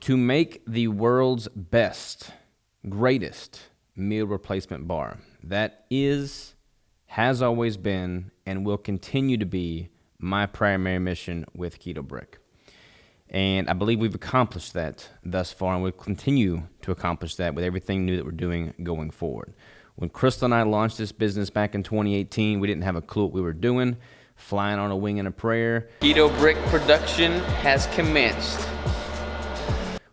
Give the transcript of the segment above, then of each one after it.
To make the world's best, greatest meal replacement bar. That has always been, and will continue to be my primary mission with Ketobrick. And I believe we've accomplished that thus far, and we'll continue to accomplish that with everything new that we're doing going forward. When Crystal and I launched this business back in 2018, we didn't have a clue what we were doing, flying on a wing and a prayer. Ketobrick production has commenced.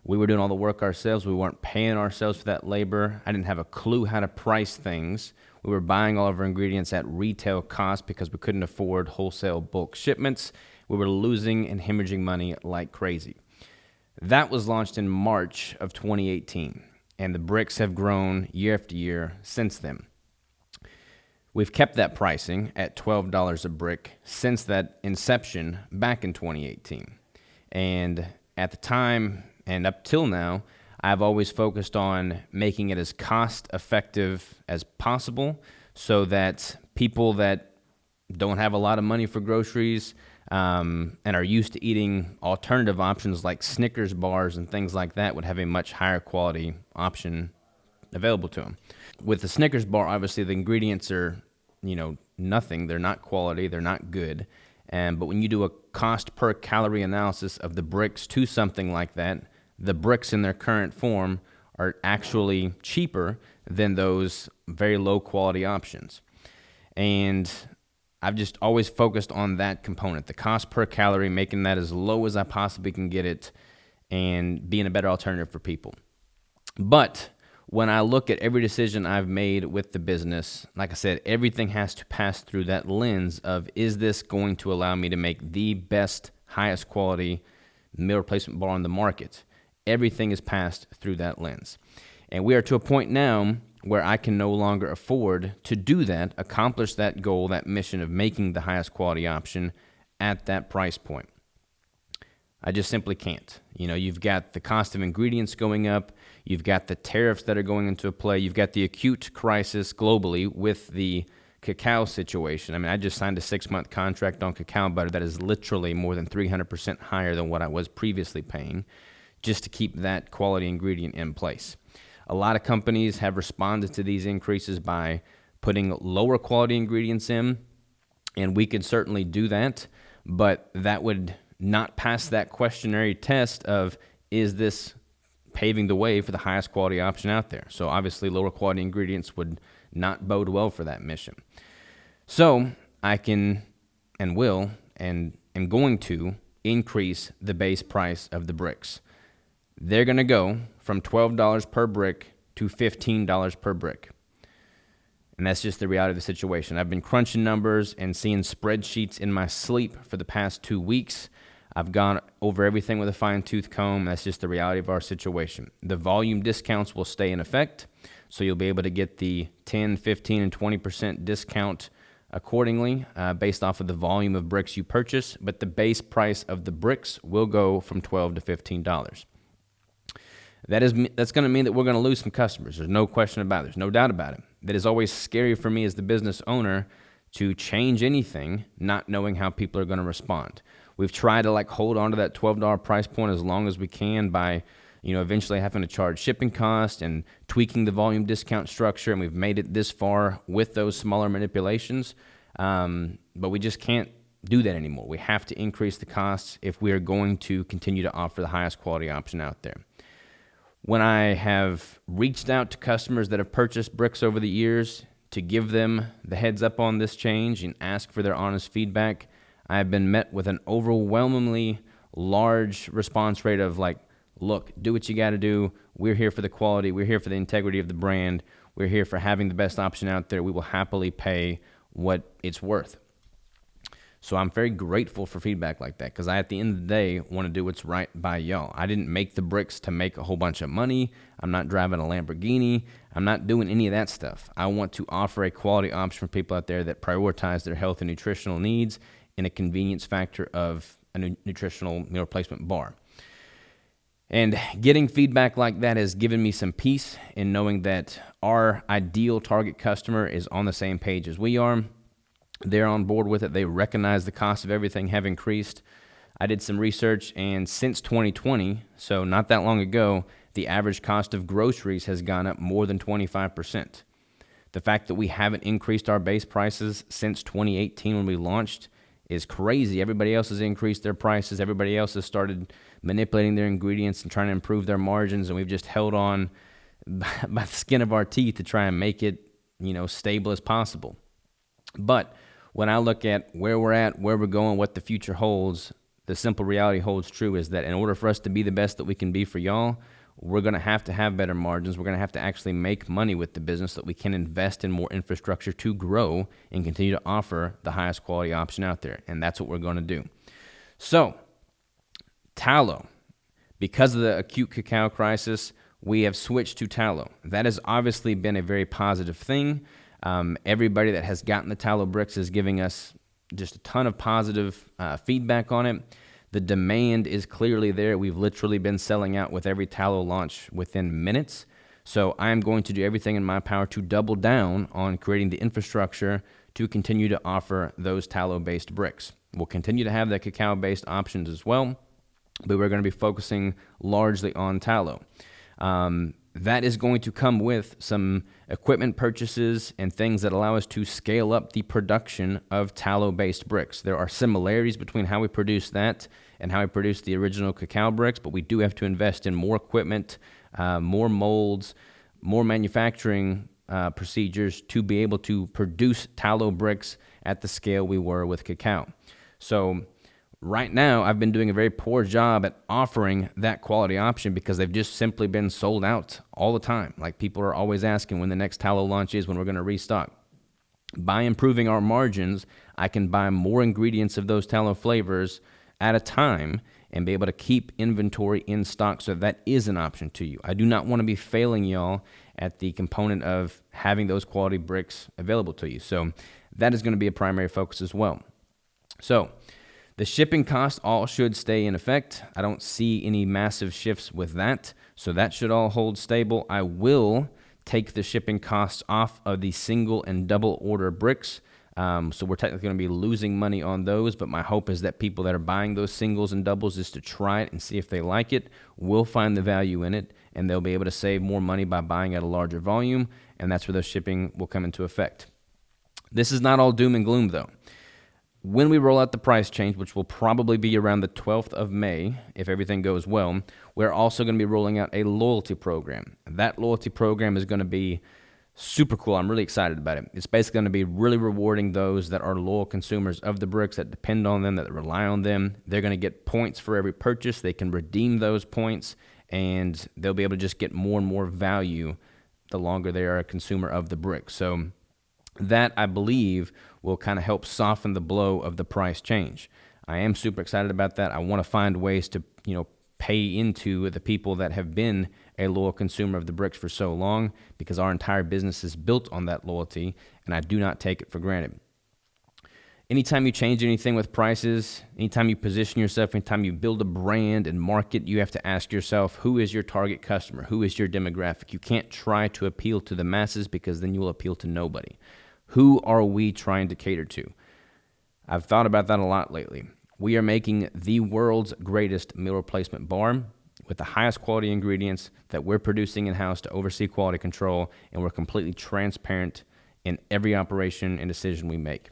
We were doing all the work ourselves. We weren't paying ourselves for that labor. I didn't have a clue how to price things. We were buying all of our ingredients at retail cost because we couldn't afford wholesale bulk shipments. We were losing and hemorrhaging money like crazy. That was launched in March of 2018, and the bricks have grown year after year since then. We've kept that pricing at $12 a brick since that inception back in 2018. And at the time and up till now, I've always focused on making it as cost effective as possible so that people that don't have a lot of money for groceries and are used to eating alternative options like Snickers bars and things like that would have a much higher quality option available to them. With the Snickers bar, obviously the ingredients are, nothing. They're not quality. They're not good. But when you do a cost per calorie analysis of the bricks to something like that, the bricks in their current form are actually cheaper than those very low quality options. And I've just always focused on that component, the cost per calorie, making that as low as I possibly can get it and being a better alternative for people. But when I look at every decision I've made with the business, like I said, everything has to pass through that lens of, is this going to allow me to make the best, highest quality meal replacement bar on the market? Everything is passed through that lens. And we are to a point now where I can no longer afford to do that, accomplish that goal, that mission of making the highest quality option at that price point. I just simply can't. You've got the cost of ingredients going up. You've got the tariffs that are going into play. You've got the acute crisis globally with the cacao situation. I just signed a 6-month contract on cacao butter that is literally more than 300% higher than what I was previously paying just to keep that quality ingredient in place. A lot of companies have responded to these increases by putting lower quality ingredients in, and we could certainly do that, but that would not pass that questionnaire test of, is this paving the way for the highest quality option out there? So obviously lower quality ingredients would not bode well for that mission. So I can and will and am going to increase the base price of the bricks. They're going to go from $12 per brick to $15 per brick. And that's just the reality of the situation. I've been crunching numbers and seeing spreadsheets in my sleep for the past 2 weeks. I've gone over everything with a fine-tooth comb. That's just the reality of our situation. The volume discounts will stay in effect, so you'll be able to get the 10, 15, and 20% discount accordingly based off of the volume of bricks you purchase, but the base price of the bricks will go from $12 to $15. That's going to mean that we're going to lose some customers. There's no question about it. There's no doubt about it. That is always scary for me as the business owner to change anything, not knowing how people are going to respond. We've tried to hold on to that $12 price point as long as we can by, eventually having to charge shipping costs and tweaking the volume discount structure. And we've made it this far with those smaller manipulations. But we just can't do that anymore. We have to increase the costs if we are going to continue to offer the highest quality option out there. When I have reached out to customers that have purchased bricks over the years to give them the heads up on this change and ask for their honest feedback, I have been met with an overwhelmingly large response rate of look, do what you got to do. We're here for the quality. We're here for the integrity of the brand. We're here for having the best option out there. We will happily pay what it's worth. So I'm very grateful for feedback like that because I, at the end of the day, want to do what's right by y'all. I didn't make the bricks to make a whole bunch of money. I'm not driving a Lamborghini. I'm not doing any of that stuff. I want to offer a quality option for people out there that prioritize their health and nutritional needs in a convenience factor of a nutritional meal replacement bar. And getting feedback like that has given me some peace in knowing that our ideal target customer is on the same page as we are. They're on board with it. They recognize the cost of everything have increased. I did some research, and since 2020, so not that long ago, the average cost of groceries has gone up more than 25%. The fact that we haven't increased our base prices since 2018 when we launched is crazy. Everybody else has increased their prices. Everybody else has started manipulating their ingredients and trying to improve their margins, and we've just held on by the skin of our teeth to try and make it, stable as possible. But when I look at where we're at, where we're going, what the future holds, the simple reality holds true is that in order for us to be the best that we can be for y'all, we're going to have better margins. We're going to have to actually make money with the business so that we can invest in more infrastructure to grow and continue to offer the highest quality option out there. And that's what we're going to do. So, tallow. Because of the acute cacao crisis, we have switched to tallow. That has obviously been a very positive thing. Everybody that has gotten the tallow bricks is giving us just a ton of positive feedback on it. The demand is clearly there. We've literally been selling out with every tallow launch within minutes. So I'm going to do everything in my power to double down on creating the infrastructure to continue to offer those tallow-based bricks. We'll continue to have the cacao-based options as well, but we're going to be focusing largely on tallow. That is going to come with some equipment purchases and things that allow us to scale up the production of tallow-based bricks. There are similarities between how we produce that and how we produce the original cacao bricks, but we do have to invest in more equipment, more molds, more manufacturing procedures to be able to produce tallow bricks at the scale we were with cacao. So right now, I've been doing a very poor job at offering that quality option because they've just simply been sold out all the time. Like, people are always asking when the next tallow launch is, when we're going to restock. By improving our margins, I can buy more ingredients of those tallow flavors at a time and be able to keep inventory in stock, so that is an option to you. I do not want to be failing y'all at the component of having those quality bricks available to you. So that is going to be a primary focus as well. So the shipping costs all should stay in effect. I don't see any massive shifts with that, so that should all hold stable. I will take the shipping costs off of the single and double order bricks, so we're technically going to be losing money on those, but my hope is that people that are buying those singles and doubles is to try it and see if they like it, will find the value in it, and they'll be able to save more money by buying at a larger volume, and that's where the shipping will come into effect. This is not all doom and gloom, though. When we roll out the price change, which will probably be around the 12th of May, if everything goes well, we're also going to be rolling out a loyalty program. That loyalty program is going to be super cool. I'm really excited about it. It's basically going to be really rewarding those that are loyal consumers of the bricks, that depend on them, that rely on them. They're going to get points for every purchase. They can redeem those points, and they'll be able to just get more and more value the longer they are a consumer of the bricks. So that, I believe, will kind of help soften the blow of the price change. I am super excited about that. I want to find ways to, pay into the people that have been a loyal consumer of the bricks for so long, because our entire business is built on that loyalty, and I do not take it for granted. Anytime you change anything with prices, anytime you position yourself, anytime you build a brand and market, you have to ask yourself, who is your target customer? Who is your demographic? You can't try to appeal to the masses, because then you will appeal to nobody. Who are we trying to cater to? I've thought about that a lot lately. We are making the world's greatest meal replacement bar with the highest quality ingredients that we're producing in-house to oversee quality control, and we're completely transparent in every operation and decision we make.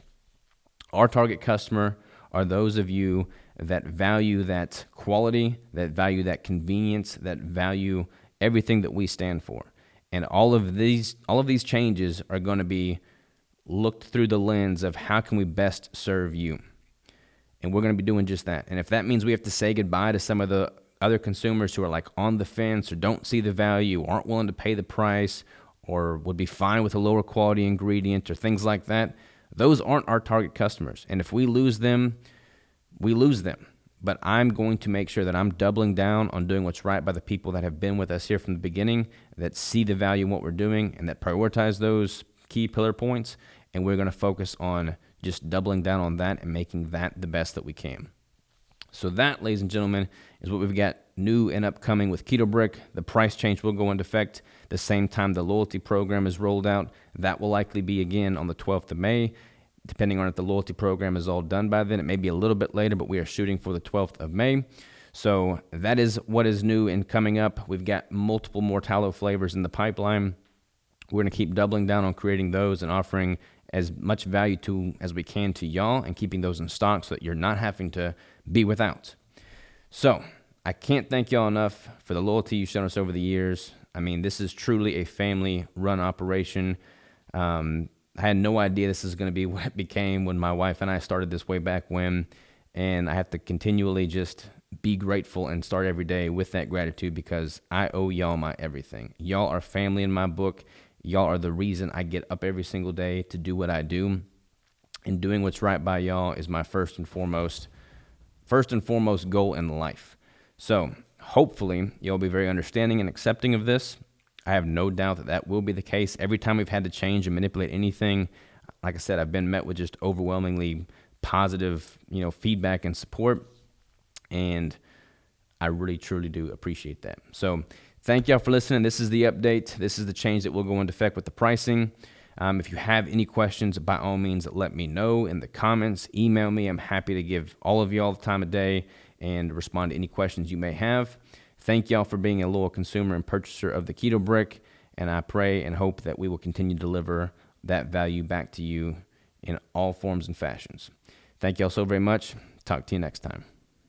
Our target customer are those of you that value that quality, that value that convenience, that value everything that we stand for. And all of these changes are going to be looked through the lens of how can we best serve you. And we're going to be doing just that. And if that means we have to say goodbye to some of the other consumers who are like on the fence or don't see the value, aren't willing to pay the price, or would be fine with a lower quality ingredient or things like that, those aren't our target customers. And if we lose them, we lose them. But I'm going to make sure that I'm doubling down on doing what's right by the people that have been with us here from the beginning, that see the value in what we're doing, and that prioritize those key pillar points. And we're going to focus on just doubling down on that and making that the best that we can. So that, ladies and gentlemen, is what we've got new and upcoming with Ketobrick. The price change will go into effect the same time the loyalty program is rolled out. That will likely be again on the 12th of May. depending on if the loyalty program is all done by then. It may be a little bit later, but we are shooting for the 12th of May. So that is what is new and coming up. We've got multiple more tallow flavors in the pipeline. We're going to keep doubling down on creating those and offering as much value to as we can to y'all and keeping those in stock so that you're not having to be without. So I can't thank y'all enough for the loyalty you've shown us over the years. I mean, this is truly a family-run operation. I had no idea this is going to be what it became when my wife and I started this way back when, and I have to continually just be grateful and start every day with that gratitude because I owe y'all my everything. Y'all are family in my book. Y'all are the reason I get up every single day to do what I do, and doing what's right by y'all is my first and foremost goal in life. So hopefully you'll be very understanding and accepting of this. I have no doubt that that will be the case. Every time we've had to change and manipulate anything, like I said, I've been met with just overwhelmingly positive, feedback and support. And I really, truly do appreciate that. So thank y'all for listening. This is the update. This is the change that will go into effect with the pricing. If you have any questions, by all means, let me know in the comments. Email me. I'm happy to give all of y'all the time of day and respond to any questions you may have. Thank y'all for being a loyal consumer and purchaser of the Ketobrick, and I pray and hope that we will continue to deliver that value back to you in all forms and fashions. Thank y'all so very much. Talk to you next time.